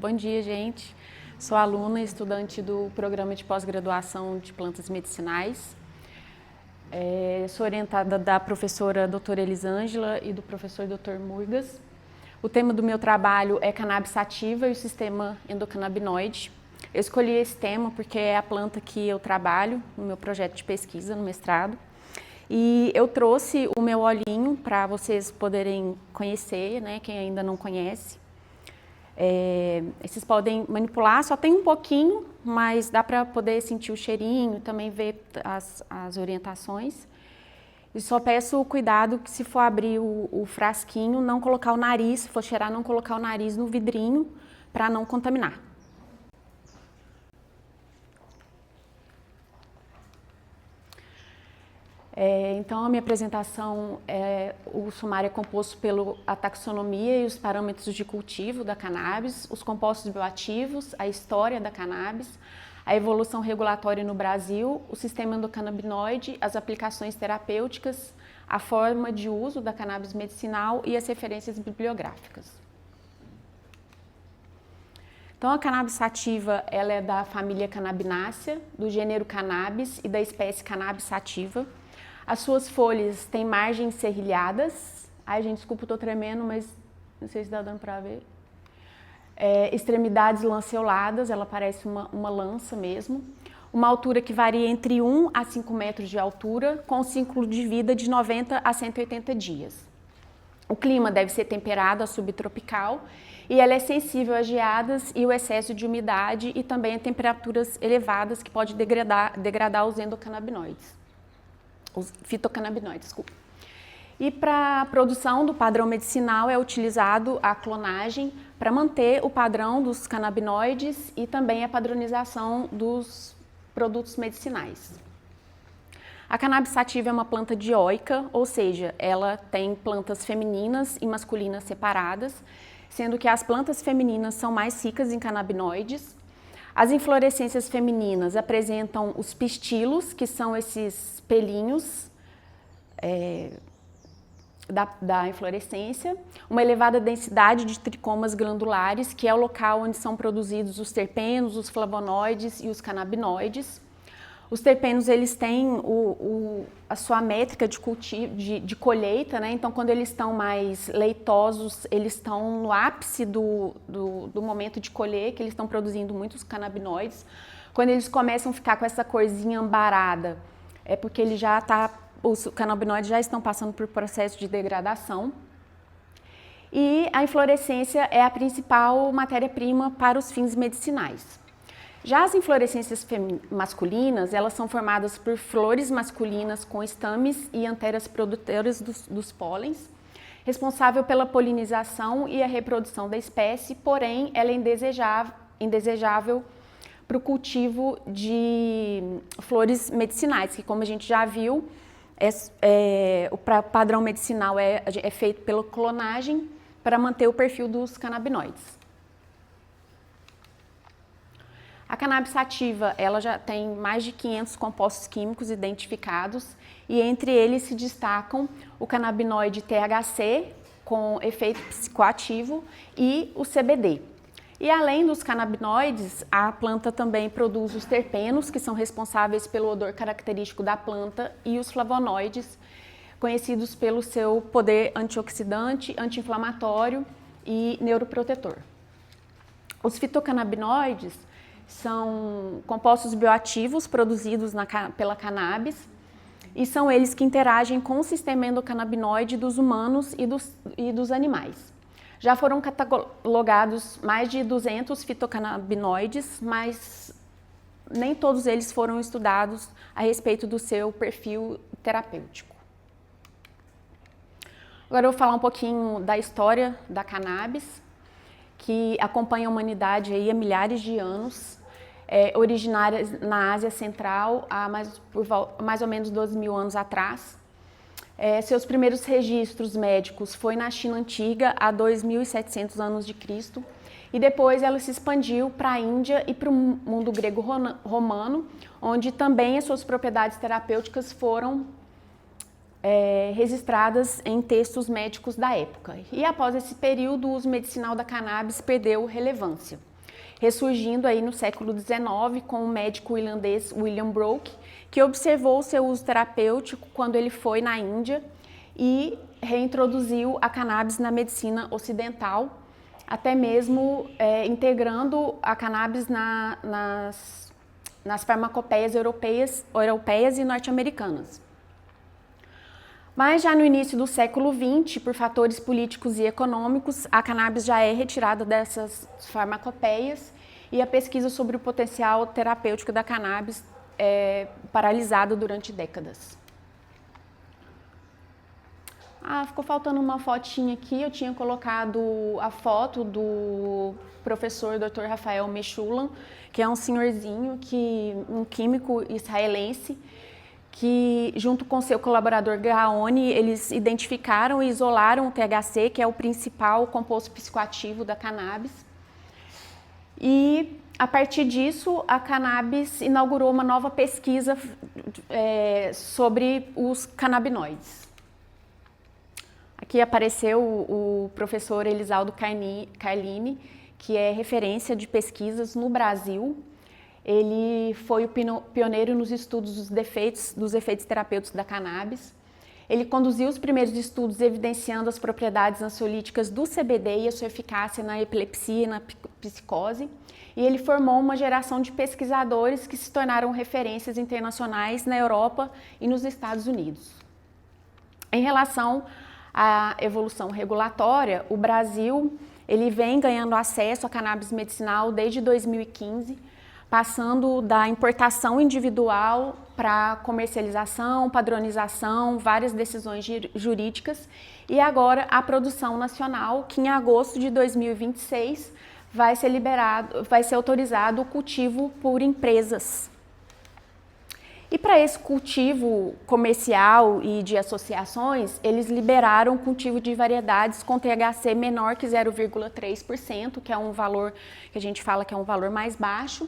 Bom dia, gente. Sou aluna e estudante do programa de pós-graduação de plantas medicinais. Sou orientada da professora doutora Elisângela e do professor Dr. Murgas. O tema do meu trabalho é cannabis sativa e o sistema endocannabinoide. Eu escolhi esse tema porque é a planta que eu trabalho no meu projeto de pesquisa, no mestrado. E eu trouxe o meu olhinho para vocês poderem conhecer, né, quem ainda não conhece. Vocês podem manipular, só tem um pouquinho, mas dá para poder sentir o cheirinho, também ver as orientações. E só peço cuidado que se for abrir o frasquinho, não colocar o nariz, se for cheirar, não colocar o nariz no vidrinho para não contaminar. Então, a minha apresentação, o sumário é composto pela taxonomia e os parâmetros de cultivo da cannabis, os compostos bioativos, a história da cannabis, a evolução regulatória no Brasil, o sistema endocannabinoide, as aplicações terapêuticas, a forma de uso da cannabis medicinal e as referências bibliográficas. Então, a cannabis sativa, ela é da família Cannabinácea, do gênero Cannabis e da espécie Cannabis sativa. As suas folhas têm margens serrilhadas. Ai, gente, desculpa, estou tremendo, mas não sei se está dando para ver. Extremidades lanceoladas, ela parece uma lança mesmo. Uma altura que varia entre 1 a 5 metros de altura, com um ciclo de vida de 90 a 180 dias. O clima deve ser temperado a subtropical e ela é sensível a geadas e o excesso de umidade e também a temperaturas elevadas que pode degradar os endocannabinoides. Os fitocannabinoides, desculpa. E para a produção do padrão medicinal é utilizado a clonagem para manter o padrão dos canabinoides e também a padronização dos produtos medicinais. A cannabis sativa é uma planta dioica, ou seja, ela tem plantas femininas e masculinas separadas, sendo que as plantas femininas são mais ricas em canabinoides. As inflorescências femininas apresentam os pistilos, que são esses pelinhos da inflorescência, uma elevada densidade de tricomas glandulares, que é o local onde são produzidos os terpenos, os flavonoides e os canabinoides. Os terpenos, eles têm a sua métrica de cultivo, de colheita, né? Então, quando eles estão mais leitosos, eles estão no ápice do momento de colher, que eles estão produzindo muitos canabinoides. Quando eles começam a ficar com essa corzinha ambarada, é porque os canabinoides já estão passando por processo de degradação. E a inflorescência é a principal matéria-prima para os fins medicinais. Já as inflorescências masculinas, elas são formadas por flores masculinas com estames e anteras produtoras dos pólens, responsável pela polinização e a reprodução da espécie, porém ela é indesejável para o cultivo de flores medicinais, que, como a gente já viu, o padrão medicinal é feito pela clonagem para manter o perfil dos canabinoides. A cannabis sativa, ela já tem mais de 500 compostos químicos identificados e entre eles se destacam o canabinoide THC, com efeito psicoativo, e o CBD. E além dos canabinoides, a planta também produz os terpenos, que são responsáveis pelo odor característico da planta, e os flavonoides, conhecidos pelo seu poder antioxidante, anti-inflamatório e neuroprotetor. Os fitocannabinoides são compostos bioativos produzidos pela cannabis e são eles que interagem com o sistema endocannabinoide dos humanos e dos animais. Já foram catalogados mais de 200 fitocannabinoides, mas nem todos eles foram estudados a respeito do seu perfil terapêutico. Agora eu vou falar um pouquinho da história da cannabis, que acompanha a humanidade aí há milhares de anos, originária na Ásia Central há mais ou menos 12 mil anos atrás. Seus primeiros registros médicos foi na China Antiga, há 2.700 anos de Cristo, e depois ela se expandiu para a Índia e para o mundo grego-romano, onde também as suas propriedades terapêuticas foram registradas em textos médicos da época. E após esse período, o uso medicinal da cannabis perdeu relevância. ressurgindo aí no século XIX com o médico irlandês William Brooke, que observou seu uso terapêutico quando ele foi na Índia e reintroduziu a cannabis na medicina ocidental, até mesmo integrando a cannabis nas farmacopeias europeias e norte-americanas. Mas já no início do século XX, por fatores políticos e econômicos, a cannabis já é retirada dessas farmacopeias e a pesquisa sobre o potencial terapêutico da cannabis é paralisada durante décadas. Ficou faltando uma fotinha aqui, eu tinha colocado a foto do professor Dr. Rafael Meshulam, que é um senhorzinho, um químico israelense, que junto com seu colaborador Gaoni, eles identificaram e isolaram o THC, que é o principal composto psicoativo da cannabis. E a partir disso, a cannabis inaugurou uma nova pesquisa sobre os canabinoides. Aqui apareceu o professor Elisaldo Carlini, que é referência de pesquisas no Brasil. Ele foi o pioneiro nos estudos dos efeitos terapêuticos da cannabis. Ele conduziu os primeiros estudos evidenciando as propriedades ansiolíticas do CBD e a sua eficácia na epilepsia e na psicose. E ele formou uma geração de pesquisadores que se tornaram referências internacionais na Europa e nos Estados Unidos. Em relação à evolução regulatória, o Brasil ele vem ganhando acesso à cannabis medicinal desde 2015, passando da importação individual para comercialização, padronização, várias decisões jurídicas e agora a produção nacional, que em agosto de 2026 vai ser autorizado o cultivo por empresas. E para esse cultivo comercial e de associações, eles liberaram o cultivo de variedades com THC menor que 0,3%, que é um valor que a gente fala que é um valor mais baixo.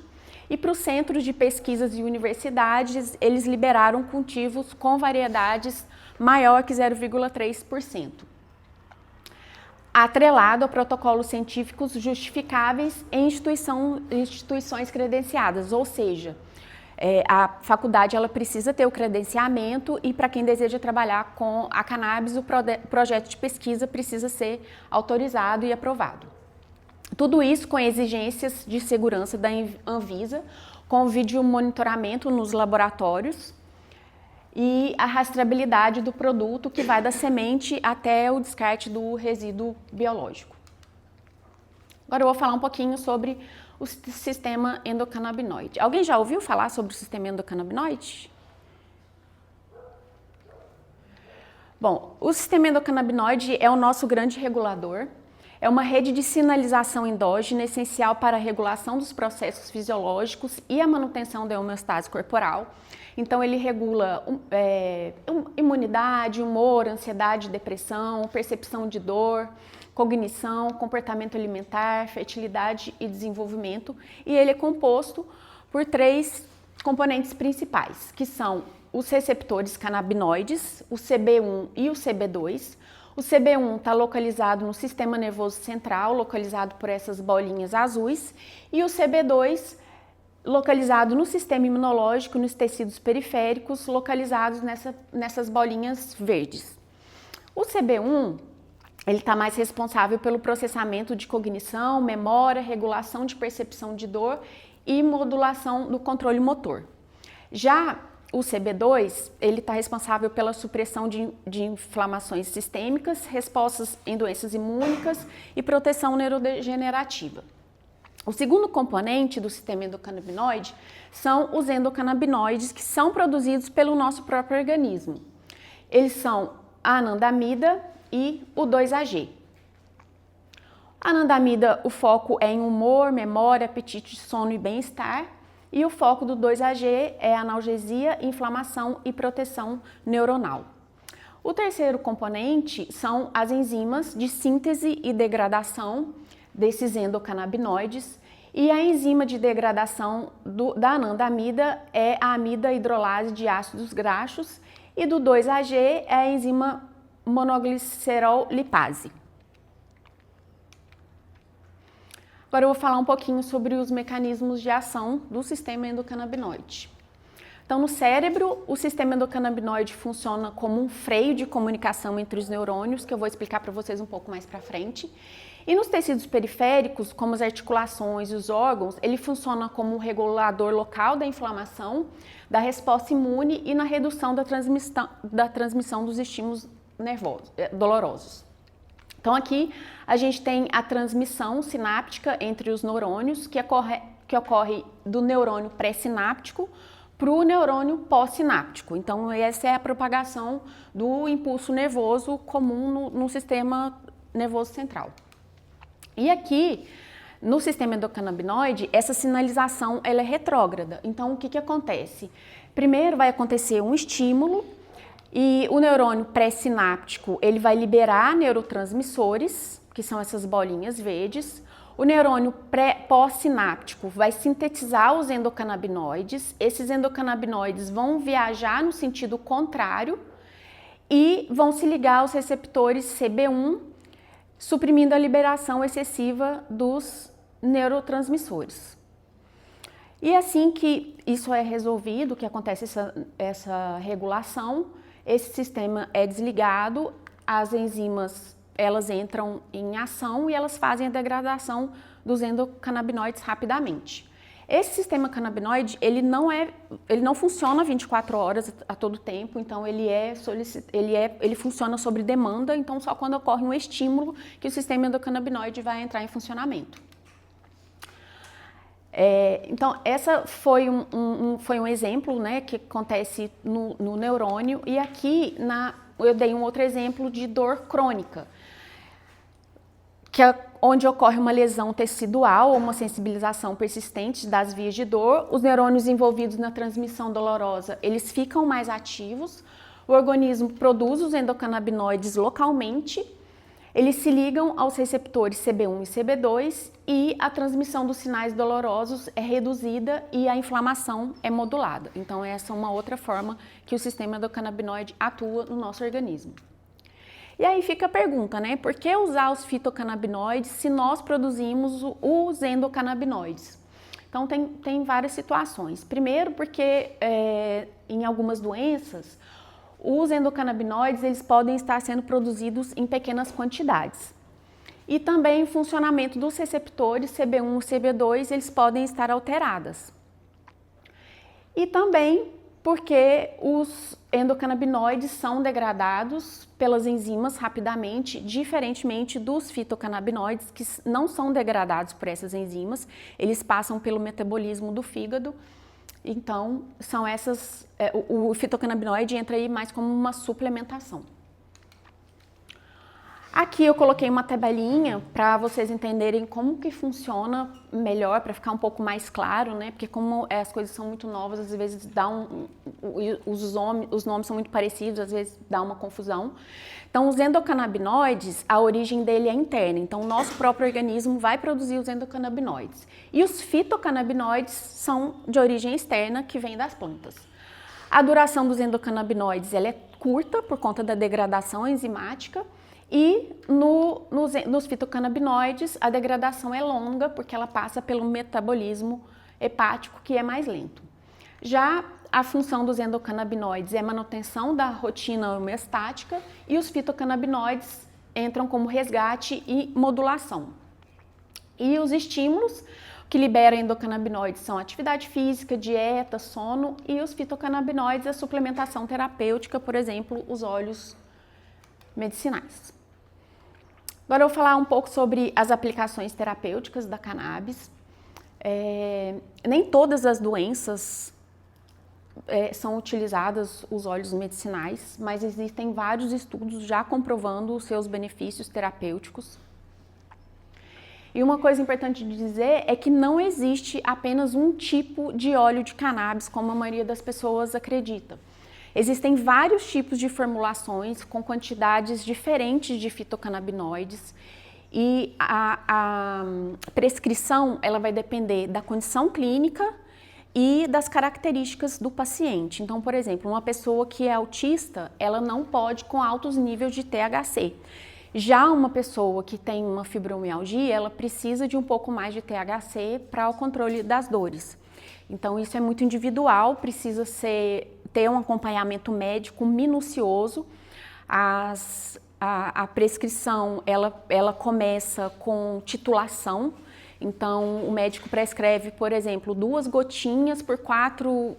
E para os centros de pesquisas e universidades, eles liberaram cultivos com variedades maior que 0,3%. Atrelado a protocolos científicos justificáveis em instituições credenciadas, ou seja, a faculdade ela precisa ter o credenciamento e para quem deseja trabalhar com a cannabis, o projeto de pesquisa precisa ser autorizado e aprovado. Tudo isso com exigências de segurança da Anvisa, com vídeo monitoramento nos laboratórios e a rastreabilidade do produto que vai da semente até o descarte do resíduo biológico. Agora eu vou falar um pouquinho sobre o sistema endocannabinoide. Alguém já ouviu falar sobre o sistema endocannabinoide? Bom, o sistema endocannabinoide é o nosso grande regulador. É uma rede de sinalização endógena essencial para a regulação dos processos fisiológicos e a manutenção da homeostase corporal. Então, ele regula imunidade, humor, ansiedade, depressão, percepção de dor, cognição, comportamento alimentar, fertilidade e desenvolvimento. E ele é composto por 3 componentes principais, que são os receptores canabinoides, o CB1 e o CB2. O CB1 está localizado no sistema nervoso central, localizado por essas bolinhas azuis, e o CB2 localizado no sistema imunológico, nos tecidos periféricos, localizados nessas bolinhas verdes. O CB1 ele está mais responsável pelo processamento de cognição, memória, regulação de percepção de dor e modulação do controle motor. Já o CB2, ele está responsável pela supressão de inflamações sistêmicas, respostas em doenças imúnicas e proteção neurodegenerativa. O segundo componente do sistema endocannabinoide são os endocannabinoides que são produzidos pelo nosso próprio organismo. Eles são a anandamida e o 2-AG. A anandamida, o foco é em humor, memória, apetite, sono e bem-estar. E o foco do 2-AG é analgesia, inflamação e proteção neuronal. O terceiro componente são as enzimas de síntese e degradação desses endocannabinoides. E a enzima de degradação da anandamida é a amida hidrolase de ácidos graxos e do 2-AG é a enzima monoglicerol lipase. Agora eu vou falar um pouquinho sobre os mecanismos de ação do sistema endocannabinoide. Então, no cérebro, o sistema endocannabinoide funciona como um freio de comunicação entre os neurônios, que eu vou explicar para vocês um pouco mais para frente. E nos tecidos periféricos, como as articulações e os órgãos, ele funciona como um regulador local da inflamação, da resposta imune e na redução da transmissão dos estímulos dolorosos. Então, aqui a gente tem a transmissão sináptica entre os neurônios, que ocorre do neurônio pré-sináptico para o neurônio pós-sináptico. Então, essa é a propagação do impulso nervoso comum no sistema nervoso central. E aqui, no sistema endocannabinoide, essa sinalização ela é retrógrada. Então, o que acontece? Primeiro vai acontecer um estímulo e o neurônio pré-sináptico ele vai liberar neurotransmissores, que são essas bolinhas verdes. O neurônio pós-sináptico vai sintetizar os endocannabinoides. Esses endocannabinoides vão viajar no sentido contrário e vão se ligar aos receptores CB1, suprimindo a liberação excessiva dos neurotransmissores. E assim que isso é resolvido, que acontece essa regulação, esse sistema é desligado, as enzimas elas entram em ação e elas fazem a degradação dos endocannabinoides rapidamente. Esse sistema canabinoide, ele não funciona 24 horas a todo tempo, então ele funciona sobre demanda, então só quando ocorre um estímulo que o sistema endocannabinoide vai entrar em funcionamento. Então, essa foi um exemplo, né, que acontece no neurônio, e aqui eu dei um outro exemplo de dor crônica, onde ocorre uma lesão tecidual ou uma sensibilização persistente das vias de dor. Os neurônios envolvidos na transmissão dolorosa, eles ficam mais ativos, o organismo produz os endocannabinoides localmente, eles se ligam aos receptores CB1 e CB2 e a transmissão dos sinais dolorosos é reduzida e a inflamação é modulada. Então, essa é uma outra forma que o sistema endocannabinoide atua no nosso organismo. E aí fica a pergunta, né? Por que usar os fitocannabinoides se nós produzimos os endocannabinoides? Então, tem várias situações. Primeiro, porque em algumas doenças, os endocannabinoides eles podem estar sendo produzidos em pequenas quantidades. E também o funcionamento dos receptores CB1 e CB2 eles podem estar alteradas. E também porque os endocannabinoides são degradados pelas enzimas rapidamente, diferentemente dos fitocannabinoides, que não são degradados por essas enzimas, eles passam pelo metabolismo do fígado. Então, são essas, o fitocannabinoide entra aí mais como uma suplementação. Aqui eu coloquei uma tabelinha para vocês entenderem como que funciona melhor, para ficar um pouco mais claro, né? Porque como as coisas são muito novas, às vezes os nomes são muito parecidos, às vezes dá uma confusão. Então, os endocannabinoides, a origem dele é interna. Então, o nosso próprio organismo vai produzir os endocannabinoides. E os fitocannabinoides são de origem externa, que vem das plantas. A duração dos endocannabinoides ela é curta por conta da degradação enzimática. E nos fitocannabinoides, a degradação é longa, porque ela passa pelo metabolismo hepático, que é mais lento. Já a função dos endocannabinoides é a manutenção da rotina homeostática e os fitocannabinoides entram como resgate e modulação. E os estímulos que liberam endocannabinoides são atividade física, dieta, sono, e os fitocannabinoides, a suplementação terapêutica, por exemplo, os óleos medicinais. Agora eu vou falar um pouco sobre as aplicações terapêuticas da cannabis. Nem todas as doenças são utilizadas os óleos medicinais, mas existem vários estudos já comprovando os seus benefícios terapêuticos. E uma coisa importante de dizer é que não existe apenas um tipo de óleo de cannabis, como a maioria das pessoas acredita. Existem vários tipos de formulações com quantidades diferentes de fitocannabinoides e a prescrição ela vai depender da condição clínica e das características do paciente. Então, por exemplo, uma pessoa que é autista, ela não pode com altos níveis de THC. Já uma pessoa que tem uma fibromialgia, ela precisa de um pouco mais de THC para o controle das dores. Então isso é muito individual, precisa ter um acompanhamento médico minucioso. A prescrição ela começa com titulação. Então, o médico prescreve, por exemplo, 2 gotinhas por 4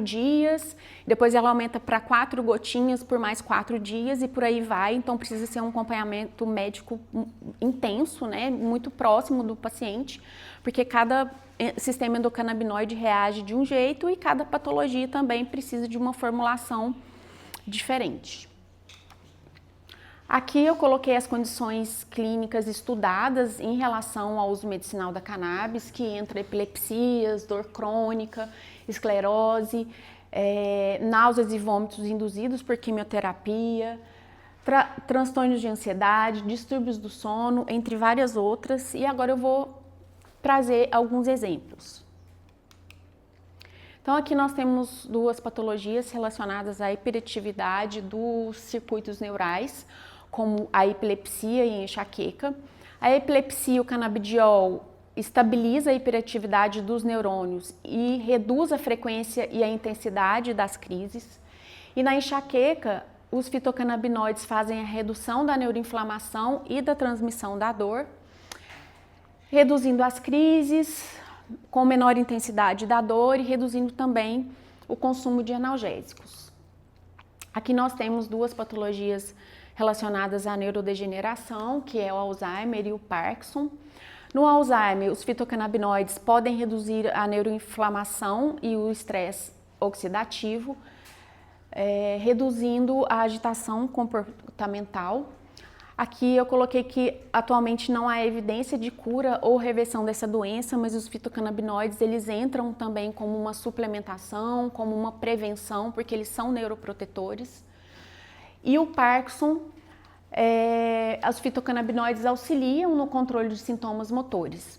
dias, depois ela aumenta para 4 gotinhas por mais 4 dias e por aí vai. Então, precisa ser um acompanhamento médico intenso, né, muito próximo do paciente, porque cada sistema endocannabinoide reage de um jeito e cada patologia também precisa de uma formulação diferente. Aqui eu coloquei as condições clínicas estudadas em relação ao uso medicinal da cannabis, que entra epilepsias, dor crônica, esclerose, náuseas e vômitos induzidos por quimioterapia, transtornos de ansiedade, distúrbios do sono, entre várias outras. E agora eu vou trazer alguns exemplos. Então aqui nós temos 2 patologias relacionadas à hiperatividade dos circuitos neurais, como a epilepsia e a enxaqueca. A epilepsia, o canabidiol estabiliza a hiperatividade dos neurônios e reduz a frequência e a intensidade das crises. E na enxaqueca, os fitocannabinoides fazem a redução da neuroinflamação e da transmissão da dor, reduzindo as crises, com menor intensidade da dor e reduzindo também o consumo de analgésicos. Aqui nós temos 2 patologias relacionadas à neurodegeneração, que é o Alzheimer e o Parkinson. No Alzheimer, os fitocannabinoides podem reduzir a neuroinflamação e o estresse oxidativo, reduzindo a agitação comportamental. Aqui eu coloquei que atualmente não há evidência de cura ou reversão dessa doença, mas os fitocannabinoides eles entram também como uma suplementação, como uma prevenção, porque eles são neuroprotetores. E o Parkinson, os fitocannabinoides auxiliam no controle de sintomas motores.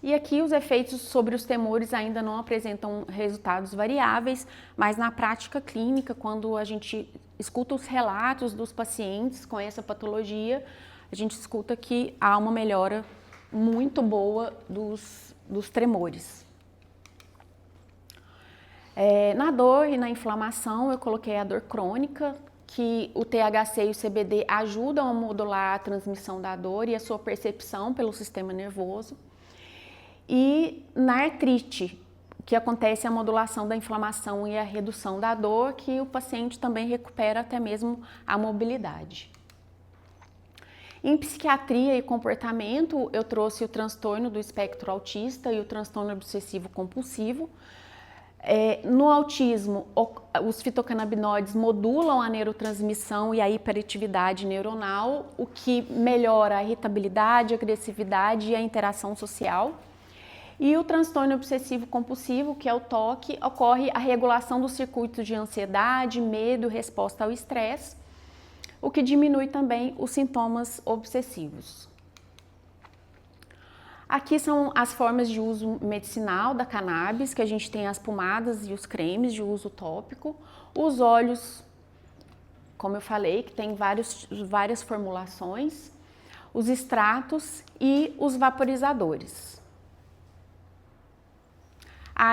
E aqui os efeitos sobre os temores ainda não apresentam resultados variáveis, mas na prática clínica, quando a gente escuta os relatos dos pacientes com essa patologia, a gente escuta que há uma melhora muito boa dos tremores. Na dor e na inflamação, eu coloquei a dor crônica, que o THC e o CBD ajudam a modular a transmissão da dor e a sua percepção pelo sistema nervoso. E na artrite, que acontece a modulação da inflamação e a redução da dor, que o paciente também recupera até mesmo a mobilidade. Em psiquiatria e comportamento, eu trouxe o transtorno do espectro autista e o transtorno obsessivo compulsivo. No autismo, os fitocannabinoides modulam a neurotransmissão e a hiperatividade neuronal, o que melhora a irritabilidade, a agressividade e a interação social. E o transtorno obsessivo compulsivo, que é o TOC, ocorre a regulação dos circuitos de ansiedade, medo, resposta ao estresse, o que diminui também os sintomas obsessivos. Aqui são as formas de uso medicinal da cannabis, que a gente tem as pomadas e os cremes de uso tópico, os óleos, como eu falei, que tem várias formulações, os extratos e os vaporizadores.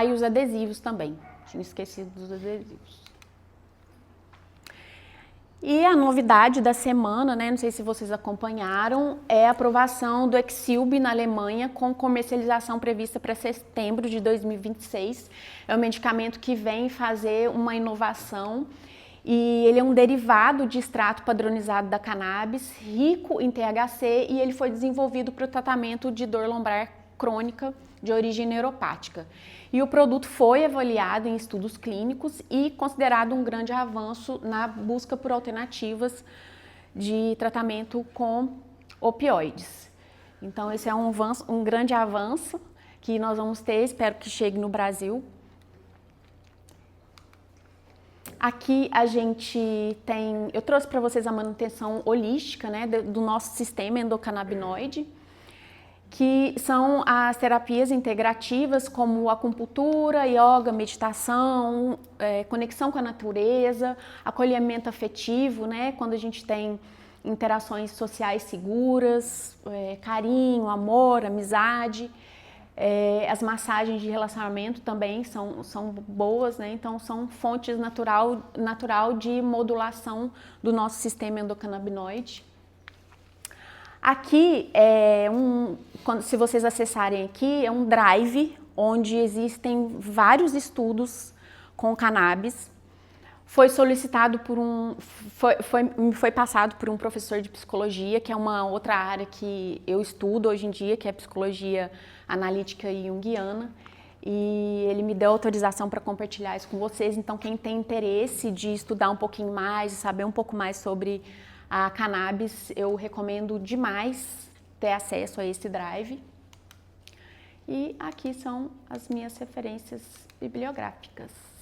E os adesivos também, tinha esquecido dos adesivos. E a novidade da semana, né, não sei se vocês acompanharam, é a aprovação do Exilb na Alemanha com comercialização prevista para setembro de 2026. É um medicamento que vem fazer uma inovação e ele é um derivado de extrato padronizado da cannabis, rico em THC, e ele foi desenvolvido para o tratamento de dor lombar crônica de origem neuropática. E o produto foi avaliado em estudos clínicos e considerado um grande avanço na busca por alternativas de tratamento com opioides. Então esse é um grande avanço que nós vamos ter, espero que chegue no Brasil. Aqui a gente tem, eu trouxe para vocês a manutenção holística, né, do nosso sistema endocannabinoide, que são as terapias integrativas como acupuntura, yoga, meditação, conexão com a natureza, acolhimento afetivo, né? Quando a gente tem interações sociais seguras, carinho, amor, amizade. As massagens de relacionamento também são boas, né? Então são fontes natural de modulação do nosso sistema endocannabinoide. Aqui, se vocês acessarem aqui, é um drive onde existem vários estudos com cannabis. Foi solicitado por foi passado por um professor de psicologia, que é uma outra área que eu estudo hoje em dia, que é psicologia analítica e junguiana. E ele me deu autorização para compartilhar isso com vocês. Então, quem tem interesse de estudar um pouquinho mais, saber um pouco mais sobre a cannabis, eu recomendo demais ter acesso a esse drive. E aqui são as minhas referências bibliográficas.